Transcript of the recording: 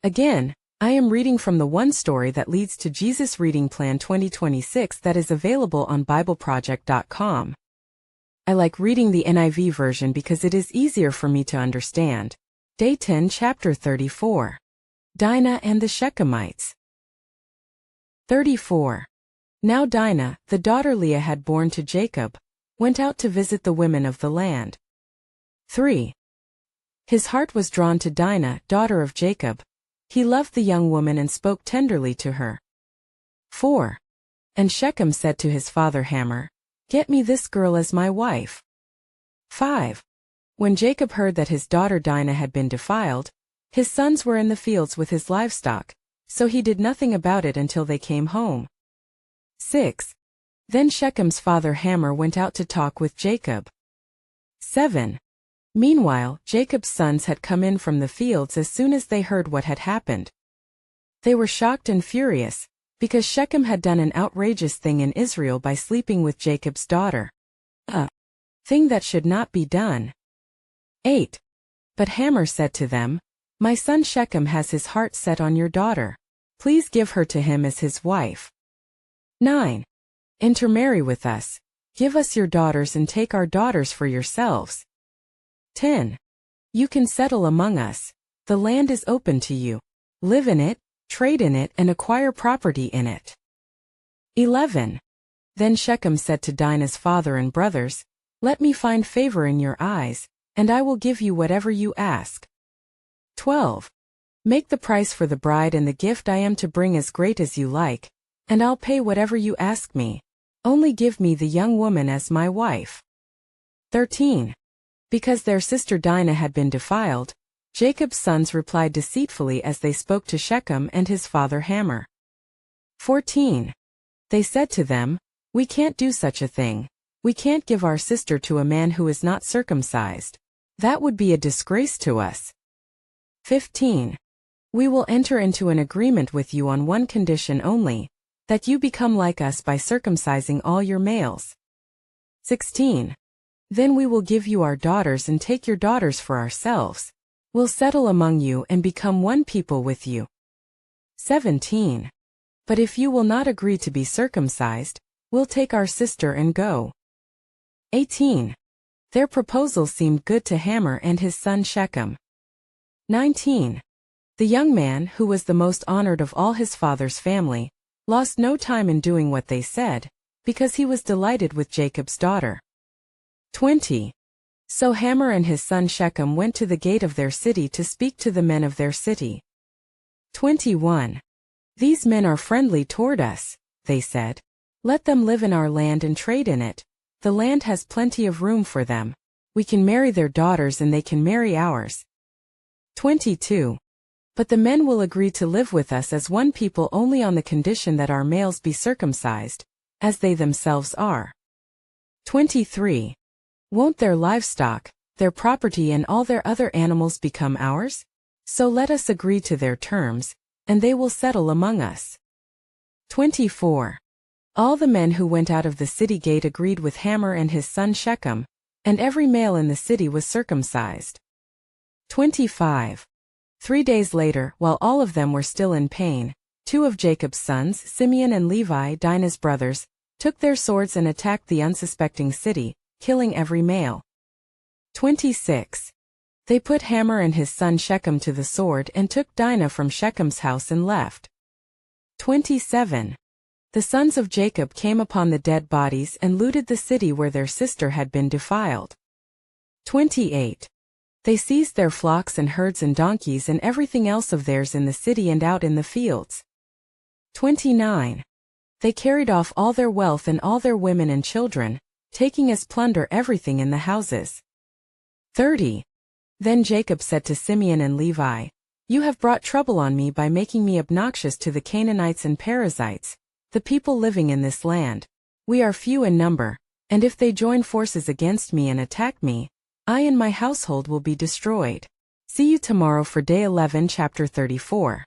Again, I am reading from the One Story That Leads to Jesus Reading Plan 2026 that is available on BibleProject.com. I like reading the NIV version because it is easier for me to understand. Day 10, Chapter 34. Dinah and the Shechemites. 34. Now Dinah, the daughter Leah had borne to Jacob, went out to visit the women of the land. 3. His heart was drawn to Dinah, daughter of Jacob. He loved the young woman and spoke tenderly to her. 4. And Shechem said to his father Hamor, "Get me this girl as my wife." 5. When Jacob heard that his daughter Dinah had been defiled, his sons were in the fields with his livestock, so he did nothing about it until they came home. 6. Then Shechem's father Hamor went out to talk with Jacob. 7. Meanwhile, Jacob's sons had come in from the fields as soon as they heard what had happened. They were shocked and furious, because Shechem had done an outrageous thing in Israel by sleeping with Jacob's daughter. A thing that should not be done. 8. But Hamor said to them, "My son Shechem has his heart set on your daughter. Please give her to him as his wife." 9. Intermarry with us. Give us your daughters and take our daughters for yourselves. 10. You can settle among us. The land is open to you. Live in it, trade in it, and acquire property in it. 11. Then Shechem said to Dinah's father and brothers, "Let me find favor in your eyes, and I will give you whatever you ask." 12. Make the price for the bride and the gift I am to bring as great as you like, and I'll pay whatever you ask me. Only give me the young woman as my wife. 13. Because their sister Dinah had been defiled, Jacob's sons replied deceitfully as they spoke to Shechem and his father Hamor. 14. They said to them, "We can't do such a thing. We can't give our sister to a man who is not circumcised. That would be a disgrace to us." 15. We will enter into an agreement with you on one condition only, that you become like us by circumcising all your males. 16. Then we will give you our daughters and take your daughters for ourselves. We'll settle among you and become one people with you. 17. But if you will not agree to be circumcised, we'll take our sister and go. 18. Their proposal seemed good to Hamor and his son Shechem. 19. The young man, who was the most honored of all his father's family, lost no time in doing what they said, because he was delighted with Jacob's daughter. 20. So Hamor and his son Shechem went to the gate of their city to speak to the men of their city. 21. These men are friendly toward us, they said. Let them live in our land and trade in it. The land has plenty of room for them. We can marry their daughters and they can marry ours. 22. But the men will agree to live with us as one people only on the condition that our males be circumcised, as they themselves are. 23. Won't their livestock, their property and all their other animals become ours? So let us agree to their terms, and they will settle among us. 24. All the men who went out of the city gate agreed with Hamor and his son Shechem, and every male in the city was circumcised. 25. 3 days later, while all of them were still in pain, 2 of Jacob's sons, Simeon and Levi, Dinah's brothers, took their swords and attacked the unsuspecting city, killing every male. 26. They put Hamor and his son Shechem to the sword and took Dinah from Shechem's house and left. 27. The sons of Jacob came upon the dead bodies and looted the city where their sister had been defiled. 28. They seized their flocks and herds and donkeys and everything else of theirs in the city and out in the fields. 29. They carried off all their wealth and all their women and children, taking as plunder everything in the houses. 30. Then Jacob said to Simeon and Levi, "You have brought trouble on me by making me obnoxious to the Canaanites and Perizzites, the people living in this land. We are few in number, and if they join forces against me and attack me, I and my household will be destroyed." See you tomorrow for Day 11, Chapter 34.